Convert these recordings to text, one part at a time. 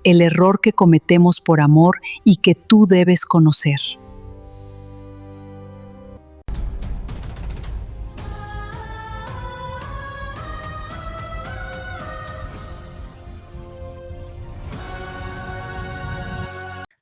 el error que cometemos por amor y que tú debes conocer.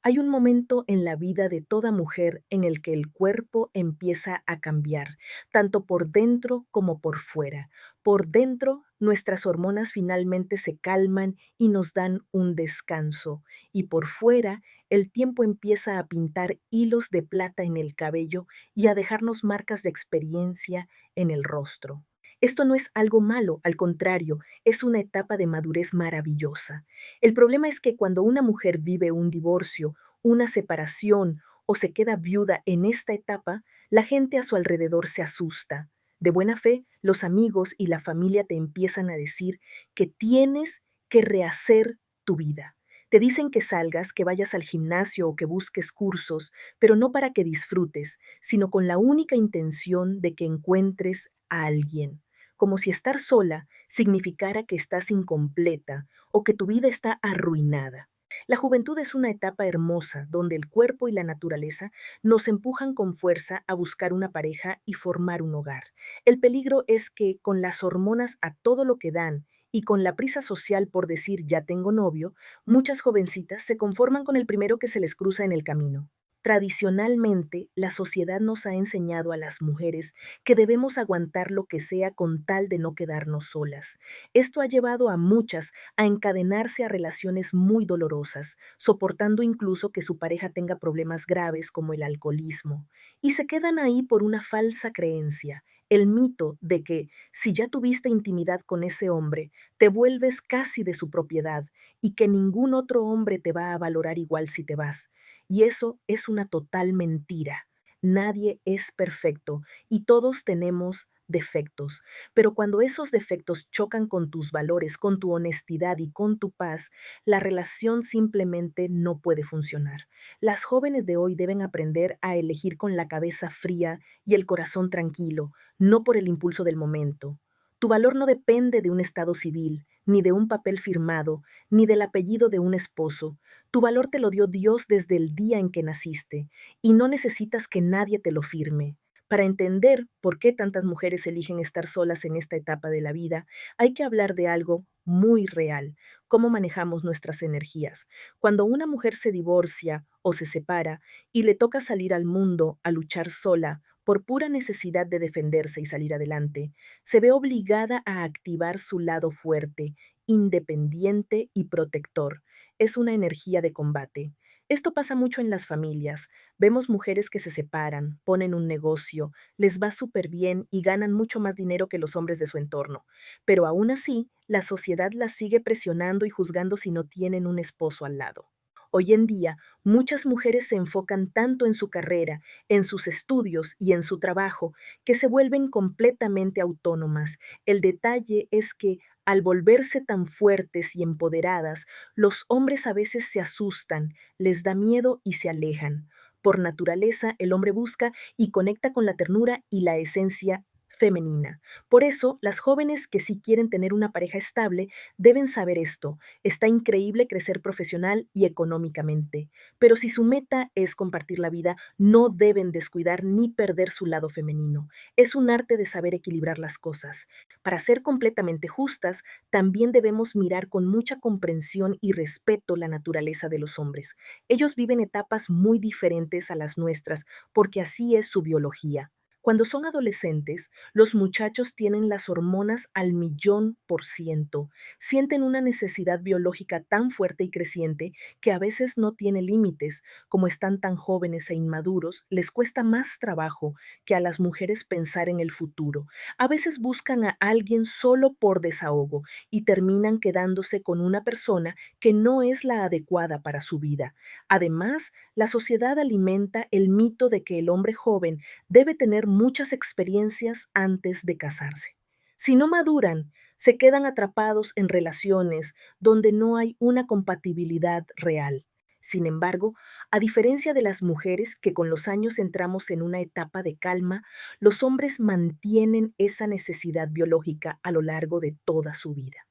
Hay un momento en la vida de toda mujer en el que el cuerpo empieza a cambiar, tanto por dentro como por fuera. Por dentro, nuestras hormonas finalmente se calman y nos dan un descanso. Y por fuera, el tiempo empieza a pintar hilos de plata en el cabello y a dejarnos marcas de experiencia en el rostro. Esto no es algo malo, al contrario, es una etapa de madurez maravillosa. El problema es que cuando una mujer vive un divorcio, una separación o se queda viuda en esta etapa, la gente a su alrededor se asusta. De buena fe, los amigos y la familia te empiezan a decir que tienes que rehacer tu vida. Te dicen que salgas, que vayas al gimnasio o que busques cursos, pero no para que disfrutes, sino con la única intención de que encuentres a alguien. Como si estar sola significara que estás incompleta o que tu vida está arruinada. La juventud es una etapa hermosa donde el cuerpo y la naturaleza nos empujan con fuerza a buscar una pareja y formar un hogar. El peligro es que con las hormonas a todo lo que dan y con la prisa social por decir ya tengo novio, muchas jovencitas se conforman con el primero que se les cruza en el camino. Tradicionalmente, la sociedad nos ha enseñado a las mujeres que debemos aguantar lo que sea con tal de no quedarnos solas. Esto ha llevado a muchas a encadenarse a relaciones muy dolorosas, soportando incluso que su pareja tenga problemas graves como el alcoholismo. Y se quedan ahí por una falsa creencia, el mito de que si ya tuviste intimidad con ese hombre, te vuelves casi de su propiedad y que ningún otro hombre te va a valorar igual si te vas. Y eso es una total mentira. Nadie es perfecto y todos tenemos defectos, pero cuando esos defectos chocan con tus valores, con tu honestidad y con tu paz, la relación simplemente no puede funcionar. Las jóvenes de hoy deben aprender a elegir con la cabeza fría y el corazón tranquilo, no por el impulso del momento. Tu valor no depende de un estado civil, ni de un papel firmado, ni del apellido de un esposo. Tu valor te lo dio Dios desde el día en que naciste y no necesitas que nadie te lo firme. Para entender por qué tantas mujeres eligen estar solas en esta etapa de la vida, hay que hablar de algo muy real, cómo manejamos nuestras energías. Cuando una mujer se divorcia o se separa y le toca salir al mundo a luchar sola, por pura necesidad de defenderse y salir adelante, se ve obligada a activar su lado fuerte, independiente y protector. Es una energía de combate. Esto pasa mucho en las familias. Vemos mujeres que se separan, ponen un negocio, les va súper bien y ganan mucho más dinero que los hombres de su entorno. Pero aún así, la sociedad las sigue presionando y juzgando si no tienen un esposo al lado. Hoy en día, muchas mujeres se enfocan tanto en su carrera, en sus estudios y en su trabajo, que se vuelven completamente autónomas. El detalle es que, al volverse tan fuertes y empoderadas, los hombres a veces se asustan, les da miedo y se alejan. Por naturaleza, el hombre busca y conecta con la ternura y la esencia femenina. Por eso, las jóvenes que sí quieren tener una pareja estable deben saber esto. Está increíble crecer profesional y económicamente, pero si su meta es compartir la vida, no deben descuidar ni perder su lado femenino. Es un arte de saber equilibrar las cosas. Para ser completamente justas, también debemos mirar con mucha comprensión y respeto la naturaleza de los hombres. Ellos viven etapas muy diferentes a las nuestras, porque así es su biología. Cuando son adolescentes, los muchachos tienen las hormonas al 1,000,000%. Sienten una necesidad biológica tan fuerte y creciente que a veces no tiene límites. Como están tan jóvenes e inmaduros, les cuesta más trabajo que a las mujeres pensar en el futuro. A veces buscan a alguien solo por desahogo y terminan quedándose con una persona que no es la adecuada para su vida. Además, la sociedad alimenta el mito de que el hombre joven debe tener muchas experiencias antes de casarse. Si no maduran, se quedan atrapados en relaciones donde no hay una compatibilidad real. Sin embargo, a diferencia de las mujeres que con los años entramos en una etapa de calma, los hombres mantienen esa necesidad biológica a lo largo de toda su vida.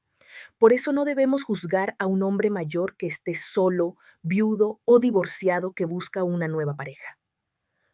Por eso no debemos juzgar a un hombre mayor que esté solo, viudo o divorciado que busca una nueva pareja.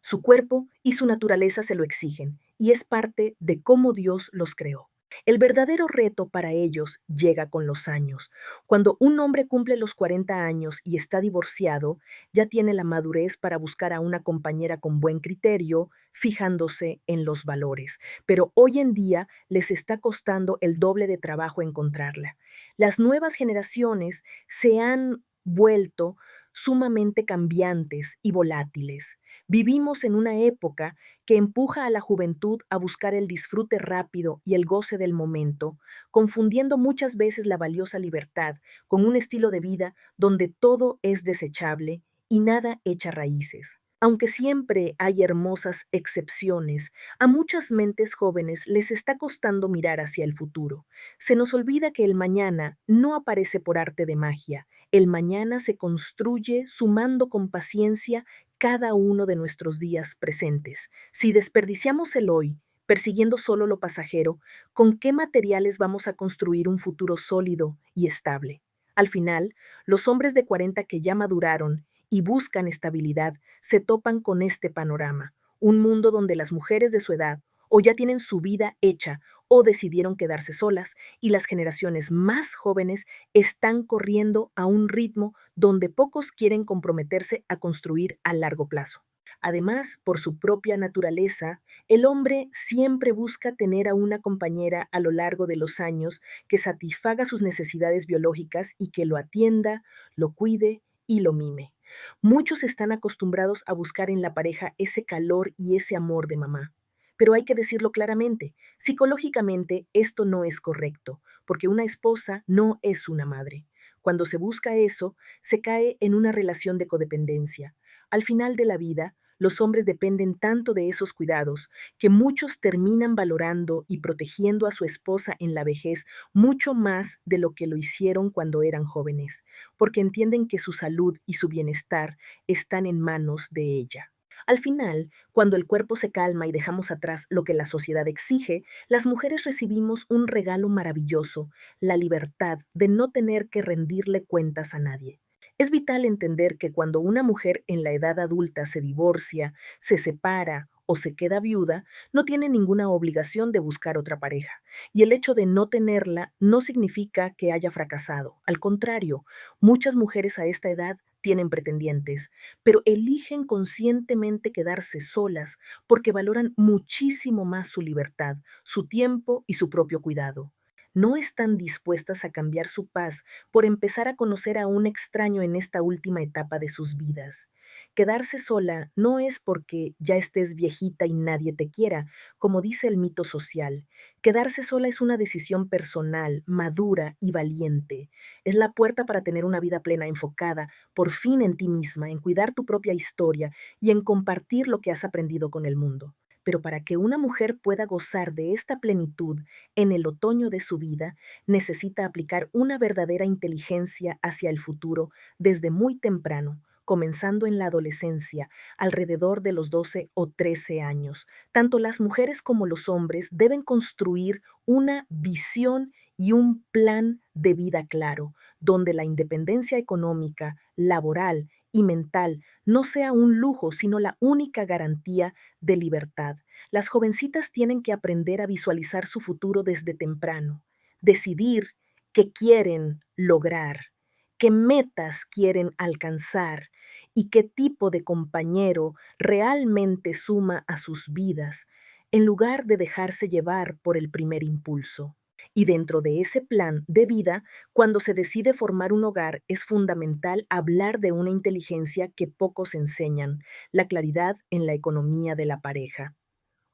Su cuerpo y su naturaleza se lo exigen, y es parte de cómo Dios los creó. El verdadero reto para ellos llega con los años. Cuando un hombre cumple los 40 años y está divorciado, ya tiene la madurez para buscar a una compañera con buen criterio, fijándose en los valores. Pero hoy en día les está costando el doble de trabajo encontrarla. Las nuevas generaciones se han vuelto sumamente cambiantes y volátiles. Vivimos en una época que empuja a la juventud a buscar el disfrute rápido y el goce del momento, confundiendo muchas veces la valiosa libertad con un estilo de vida donde todo es desechable y nada echa raíces. Aunque siempre hay hermosas excepciones, a muchas mentes jóvenes les está costando mirar hacia el futuro. Se nos olvida que el mañana no aparece por arte de magia. El mañana se construye sumando con paciencia cada uno de nuestros días presentes. Si desperdiciamos el hoy, persiguiendo solo lo pasajero, ¿con qué materiales vamos a construir un futuro sólido y estable? Al final, los hombres de 40 que ya maduraron y buscan estabilidad se topan con este panorama, un mundo donde las mujeres de su edad o ya tienen su vida hecha o decidieron quedarse solas y las generaciones más jóvenes están corriendo a un ritmo donde pocos quieren comprometerse a construir a largo plazo. Además, por su propia naturaleza, el hombre siempre busca tener a una compañera a lo largo de los años que satisfaga sus necesidades biológicas y que lo atienda, lo cuide y lo mime. Muchos están acostumbrados a buscar en la pareja ese calor y ese amor de mamá. Pero hay que decirlo claramente, psicológicamente esto no es correcto, porque una esposa no es una madre. Cuando se busca eso, se cae en una relación de codependencia. Al final de la vida, los hombres dependen tanto de esos cuidados que muchos terminan valorando y protegiendo a su esposa en la vejez mucho más de lo que lo hicieron cuando eran jóvenes, porque entienden que su salud y su bienestar están en manos de ella. Al final, cuando el cuerpo se calma y dejamos atrás lo que la sociedad exige, las mujeres recibimos un regalo maravilloso, la libertad de no tener que rendirle cuentas a nadie. Es vital entender que cuando una mujer en la edad adulta se divorcia, se separa o se queda viuda, no tiene ninguna obligación de buscar otra pareja. Y el hecho de no tenerla no significa que haya fracasado. Al contrario, muchas mujeres a esta edad tienen pretendientes, pero eligen conscientemente quedarse solas porque valoran muchísimo más su libertad, su tiempo y su propio cuidado. No están dispuestas a cambiar su paz por empezar a conocer a un extraño en esta última etapa de sus vidas. Quedarse sola no es porque ya estés viejita y nadie te quiera, como dice el mito social. Quedarse sola es una decisión personal, madura y valiente. Es la puerta para tener una vida plena enfocada por fin en ti misma, en cuidar tu propia historia y en compartir lo que has aprendido con el mundo. Pero para que una mujer pueda gozar de esta plenitud en el otoño de su vida, necesita aplicar una verdadera inteligencia hacia el futuro desde muy temprano, comenzando en la adolescencia, alrededor de los 12 o 13 años. Tanto las mujeres como los hombres deben construir una visión y un plan de vida claro, donde la independencia económica, laboral y mental no sea un lujo, sino la única garantía de libertad. Las jovencitas tienen que aprender a visualizar su futuro desde temprano, decidir qué quieren lograr, qué metas quieren alcanzar y qué tipo de compañero realmente suma a sus vidas, en lugar de dejarse llevar por el primer impulso. Y dentro de ese plan de vida, cuando se decide formar un hogar, es fundamental hablar de una inteligencia que pocos enseñan, la claridad en la economía de la pareja.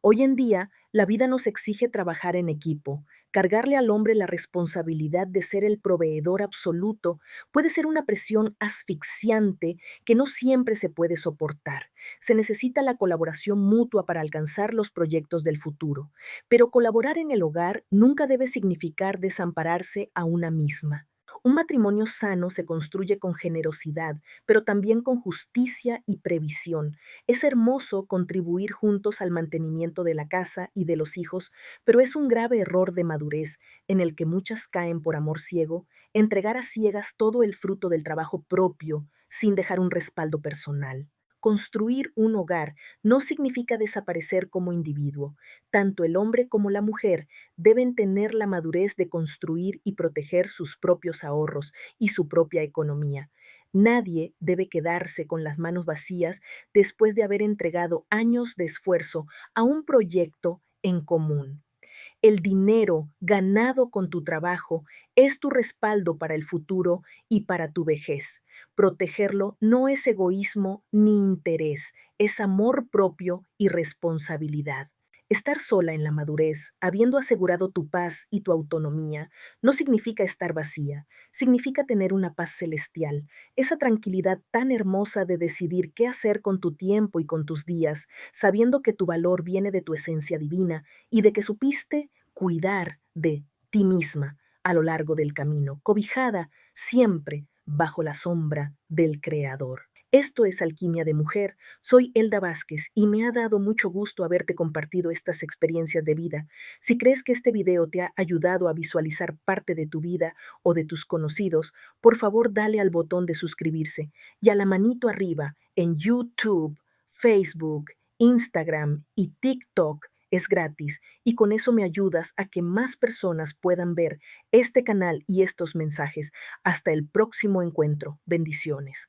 Hoy en día, la vida nos exige trabajar en equipo. Cargarle al hombre la responsabilidad de ser el proveedor absoluto puede ser una presión asfixiante que no siempre se puede soportar. Se necesita la colaboración mutua para alcanzar los proyectos del futuro, pero colaborar en el hogar nunca debe significar desampararse a una misma. Un matrimonio sano se construye con generosidad, pero también con justicia y previsión. Es hermoso contribuir juntos al mantenimiento de la casa y de los hijos, pero es un grave error de madurez en el que muchas caen por amor ciego, entregar a ciegas todo el fruto del trabajo propio sin dejar un respaldo personal. Construir un hogar no significa desaparecer como individuo. Tanto el hombre como la mujer deben tener la madurez de construir y proteger sus propios ahorros y su propia economía. Nadie debe quedarse con las manos vacías después de haber entregado años de esfuerzo a un proyecto en común. El dinero ganado con tu trabajo es tu respaldo para el futuro y para tu vejez. Protegerlo no es egoísmo ni interés, es amor propio y responsabilidad. Estar sola en la madurez, habiendo asegurado tu paz y tu autonomía, no significa estar vacía, significa tener una paz celestial, esa tranquilidad tan hermosa de decidir qué hacer con tu tiempo y con tus días, sabiendo que tu valor viene de tu esencia divina y de que supiste cuidar de ti misma a lo largo del camino, cobijada siempre bajo la sombra del Creador. Esto es Alquimia de Mujer. Soy Elda Vázquez y me ha dado mucho gusto haberte compartido estas experiencias de vida. Si crees que este video te ha ayudado a visualizar parte de tu vida o de tus conocidos, por favor dale al botón de suscribirse y a la manito arriba en YouTube, Facebook, Instagram y TikTok. Es gratis y con eso me ayudas a que más personas puedan ver este canal y estos mensajes. Hasta el próximo encuentro. Bendiciones.